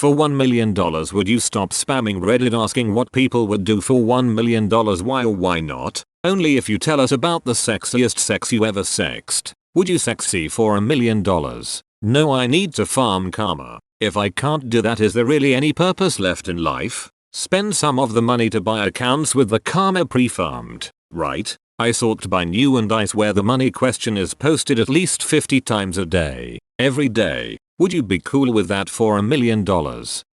For $1 million would you stop spamming Reddit asking what people would do for $1 million? Why or why not? Only if you tell us about the sexiest sex you ever sexed. Would you sexy for $1 million? No, I need to farm karma. If I can't do that, is there really any purpose left in life? Spend some of the money to buy accounts with the karma pre-farmed, right? I sort by new and I swear the money question is posted at least 50 times a day. Every day. Would you be cool with that for $1 million?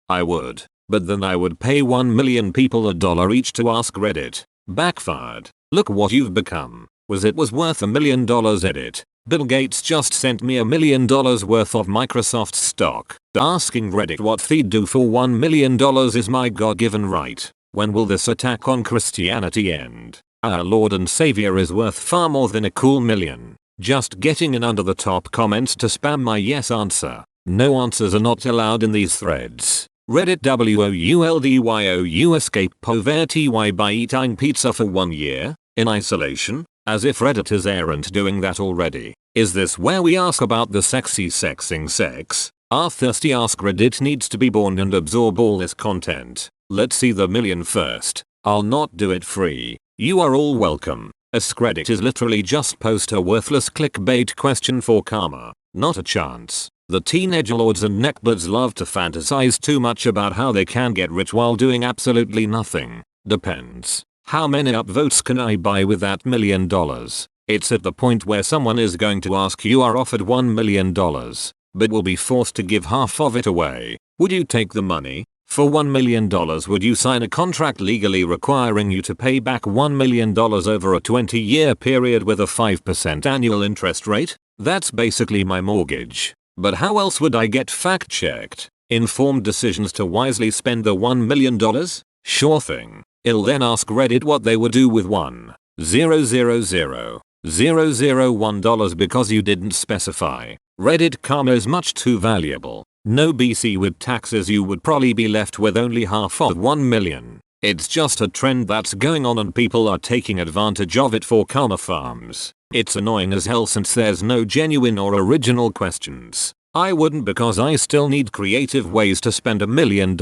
I would. But then I would pay 1 million people $1 each to ask Reddit. Backfired. Look what you've become. Was worth $1 million? Edit. Bill Gates just sent me $1 million worth of Microsoft stock. Asking Reddit what they'd do for $1 million is my God-given right. When will this attack on Christianity end? Our Lord and Savior is worth far more than a cool million. Just getting in under the top comments to spam my yes answer. No answers are not allowed in these threads. Reddit WOULDYOU escape poverty by eating pizza for 1 year? In isolation? As if Redditors aren't doing that already. Is this where we ask about the sexy sexing sex? Our thirsty AskReddit needs to be born and absorb all this content. Let's see the million first. I'll not do it free. You are all welcome. AskReddit is literally just post a worthless clickbait question for karma. Not a chance. The teenage lords and neckbeards love to fantasize too much about how they can get rich while doing absolutely nothing. Depends. How many upvotes can I buy with that $1 million? It's at the point where someone is going to ask you are offered $1 million, but will be forced to give half of it away. Would you take the money? For $1 million would you sign a contract legally requiring you to pay back $1 million over a 20-year period with a 5% annual interest rate? That's basically my mortgage. But how else would I get fact-checked? Informed decisions to wisely spend the $1 million? Sure thing. I'll then ask Reddit what they would do with $1,000,001 because you didn't specify. Reddit karma is much too valuable. No BC with taxes, you would probably be left with only half of 1 million. It's just a trend that's going on and people are taking advantage of it for karma farms. It's annoying as hell since there's no genuine or original questions. I wouldn't because I still need creative ways to spend $1 million.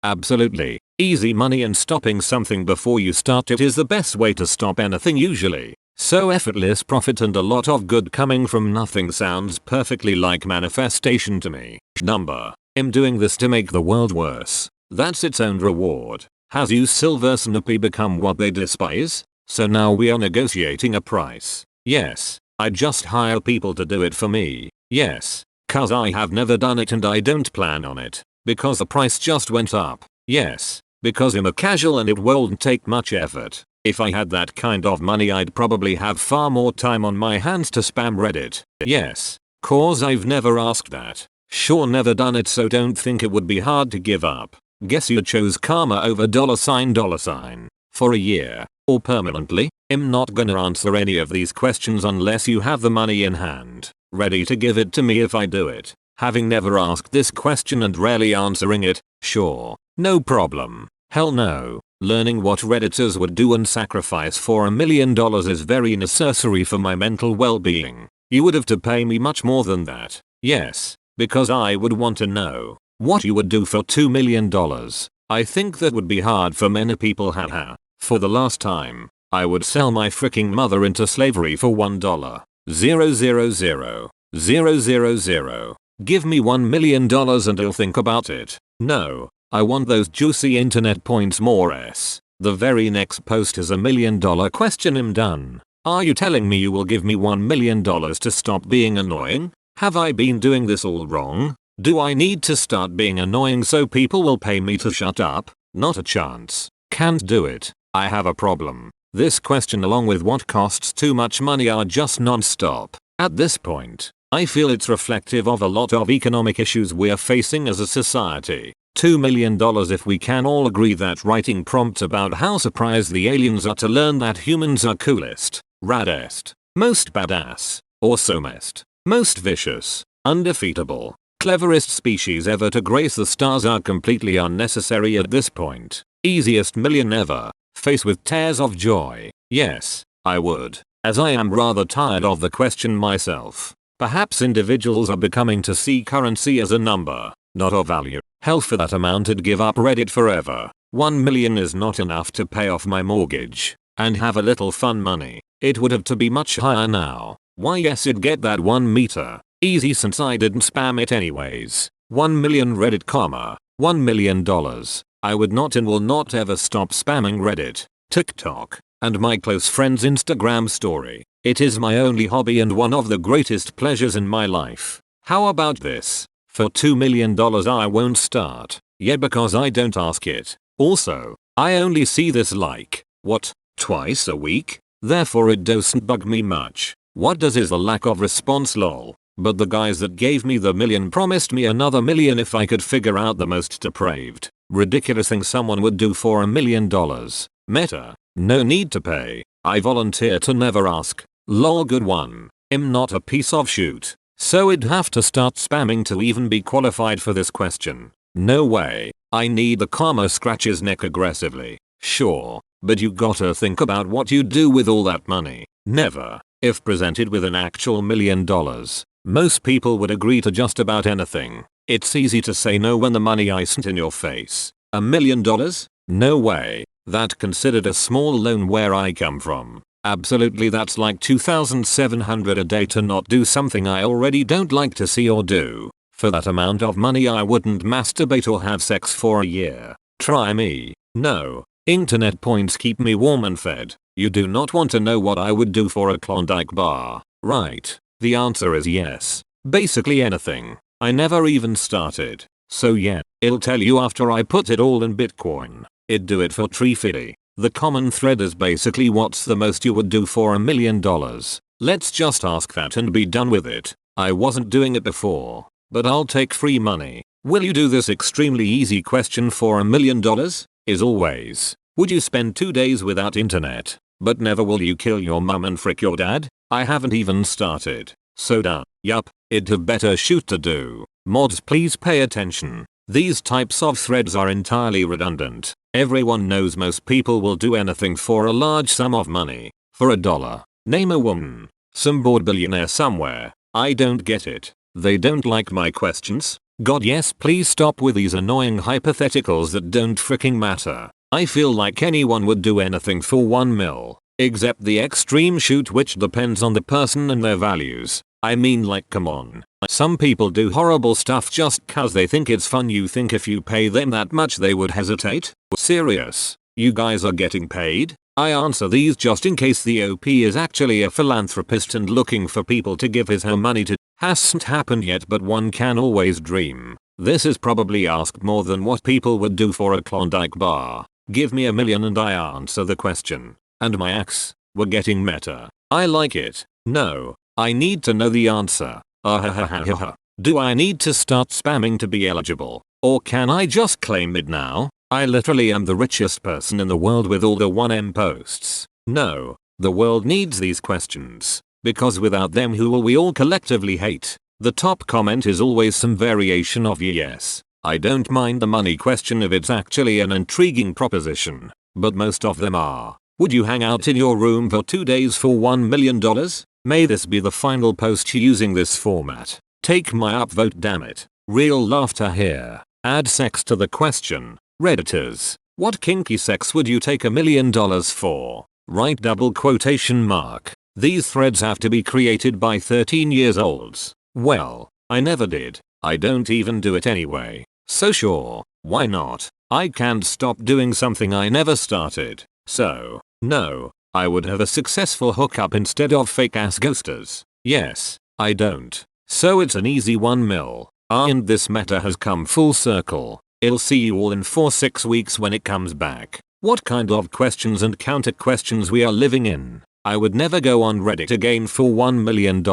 Absolutely. Easy money and stopping something before you start it is the best way to stop anything usually. So effortless profit and a lot of good coming from nothing sounds perfectly like manifestation to me. Number. I'm doing this to make the world worse. That's its own reward. Has you Silver Snoopy become what they despise? So now we are negotiating a price. Yes. I just hire people to do it for me. Yes. Cause I have never done it and I don't plan on it. Because the price just went up. Yes. Because I'm a casual and it won't take much effort. If I had that kind of money I'd probably have far more time on my hands to spam Reddit. Yes. Cause I've never asked that. Sure, never done it, so don't think it would be hard to give up. Guess you chose karma over $. For a year. Or permanently? I'm not gonna answer any of these questions unless you have the money in hand. Ready to give it to me if I do it. Having never asked this question and rarely answering it, sure. No problem. Hell no. Learning what Redditors would do and sacrifice for $1 million is very necessary for my mental well-being. You would have to pay me much more than that. Yes. Because I would want to know what you would do for $2 million. I think that would be hard for many people, haha. For the last time, I would sell my freaking mother into slavery for $1. 000. Give me $1 million and I'll think about it. No. I want those juicy internet points more s. The very next post is $1 million question. I'm done. Are you telling me you will give me $1 million to stop being annoying? Have I been doing this all wrong? Do I need to start being annoying so people will pay me to shut up? Not a chance. Can't do it. I have a problem. This question along with what costs too much money are just non-stop. At this point, I feel it's reflective of a lot of economic issues we're facing as a society. $2 million if we can all agree that writing prompts about how surprised the aliens are to learn that humans are coolest, raddest, most badass, awesomest, most vicious, undefeatable, cleverest species ever to grace the stars are completely unnecessary at this point. Easiest million ever. Face with tears of joy. Yes, I would. As I am rather tired of the question myself. Perhaps individuals are becoming to see currency as a number. not of value. Hell, for that amount I'd give up Reddit forever. 1 million is not enough to pay off my mortgage and have a little fun money. It would have to be much higher now. Why, yes, it'd get that 1 meter. Easy, since I didn't spam it anyways. 1 million Reddit, $1 million. I would not and will not ever stop spamming Reddit, TikTok, and my close friend's Instagram story. It is my only hobby and one of the greatest pleasures in my life. How about this? For $2 million I won't start. Yeah, because I don't ask it. Also, I only see this like, what, twice a week? Therefore it doesn't bug me much. What does is the lack of response, lol. But the guys that gave me the million promised me another million if I could figure out the most depraved, ridiculous thing someone would do for $1 million. Meta, no need to pay. I volunteer to never ask. Lol, good one. I'm not a piece of shoot. So I'd have to start spamming to even be qualified for this question. No way. I need the karma, scratch his neck aggressively. Sure, but you gotta think about what you do with all that money. Never. If presented with an actual $1 million, most people would agree to just about anything. It's easy to say no when the money isn't in your face. $1 million? No way. That considered a small loan where I come from. Absolutely, that's like $2,700 a day to not do something I already don't like to see or do. For that amount of money I wouldn't masturbate or have sex for a year. Try me. No. Internet points keep me warm and fed. You do not want to know what I would do for a Klondike bar, right? The answer is yes. Basically anything. I never even started. So yeah, it'll tell you after I put it all in Bitcoin. It'd do it for $350. The common thread is basically, what's the most you would do for $1 million? Let's just ask that and be done with it. I wasn't doing it before, but I'll take free money. Will you do this extremely easy question for $1 million? Is always. Would you spend 2 days without internet, but never will you kill your mum and frick your dad? I haven't even started. So done. Yup, it'd have better shoot to do. Mods, please pay attention. These types of threads are entirely redundant. Everyone knows most people will do anything for a large sum of money. For $1. Name a woman. Some bored billionaire somewhere. I don't get it. They don't like my questions? God yes, please stop with these annoying hypotheticals that don't fricking matter. I feel like anyone would do anything for 1 mil. Except the extreme shoot, which depends on the person and their values. I mean, like, come on. Some people do horrible stuff just cause they think it's fun. You think if you pay them that much they would hesitate? Serious? You guys are getting paid? I answer these just in case the OP is actually a philanthropist and looking for people to give his her money to. Hasn't happened yet, but one can always dream. This is probably asked more than what people would do for a Klondike bar. Give me $1 million and I answer the question. And my ex, we're getting meta. I like it. No, I need to know the answer. Do I need to start spamming to be eligible? Or can I just claim it now? I literally am the richest person in the world with all the 1M posts. No, the world needs these questions. Because without them, who will we all collectively hate? The top comment is always some variation of yes. I don't mind the money question if it's actually an intriguing proposition. But most of them are. Would you hang out in your room for 2 days for $1 million? May this be the final post using this format. Take my upvote, damn it. Real laughter here. Add sex to the question. Redditors, what kinky sex would you take $1 million for? Write double quotation mark. These threads have to be created by 13-year-olds. Well, I never did. I don't even do it anyway. So sure, why not? I can't stop doing something I never started. So, no, I would have a successful hookup instead of fake ass ghosters. Yes, I don't. So it's an easy 1 mil. And this meta has come full circle. I'll see you all in 4-6 weeks when it comes back. What kind of questions and counter questions we are living in. I would never go on Reddit again for $1 million.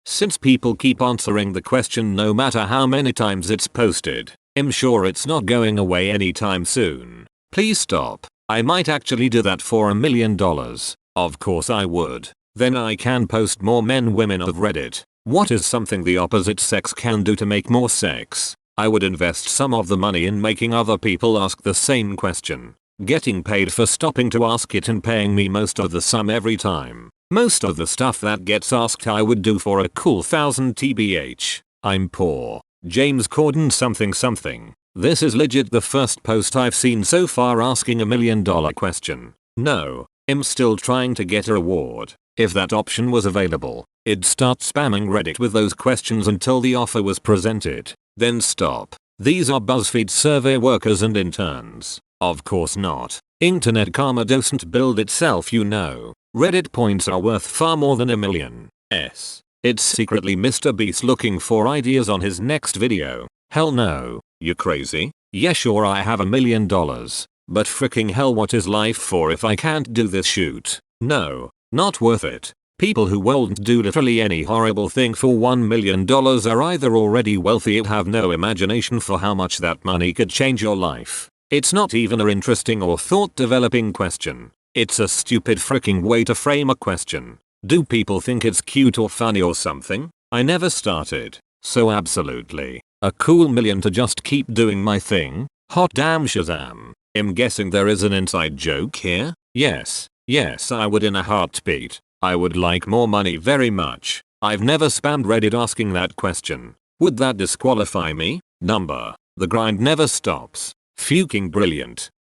Since people keep answering the question no matter how many times it's posted. I'm sure it's not going away anytime soon. Please stop. I might actually do that for $1 million. Of course I would. Then I can post more men women of Reddit. What is something the opposite sex can do to make more sex? I would invest some of the money in making other people ask the same question. Getting paid for stopping to ask it and paying me most of the sum every time. Most of the stuff that gets asked I would do for a cool 1000 tbh. I'm poor. James Corden something something. This is legit the first post I've seen so far asking a $1 million question. No, I'm still trying to get a reward. If that option was available, I'd start spamming Reddit with those questions until the offer was presented. Then stop. These are BuzzFeed survey workers and interns. Of course not. Internet karma doesn't build itself, you know. Reddit points are worth far more than $1 million. It's secretly Mr. Beast looking for ideas on his next video. Hell no. You crazy? Yeah sure I have $1 million. But freaking hell what is life for if I can't do this shoot? No. Not worth it. People who won't do literally any horrible thing for $1 million are either already wealthy or have no imagination for how much that money could change your life. It's not even an interesting or thought-developing question. It's a stupid freaking way to frame a question. Do people think it's cute or funny or something? I never started. So absolutely. A cool million to just keep doing my thing? Hot damn Shazam. I'm guessing there is an inside joke here? Yes I would in a heartbeat. I would like more money very much. I've never spammed Reddit asking that question. Would that disqualify me? Number. The grind never stops. Fucking brilliant.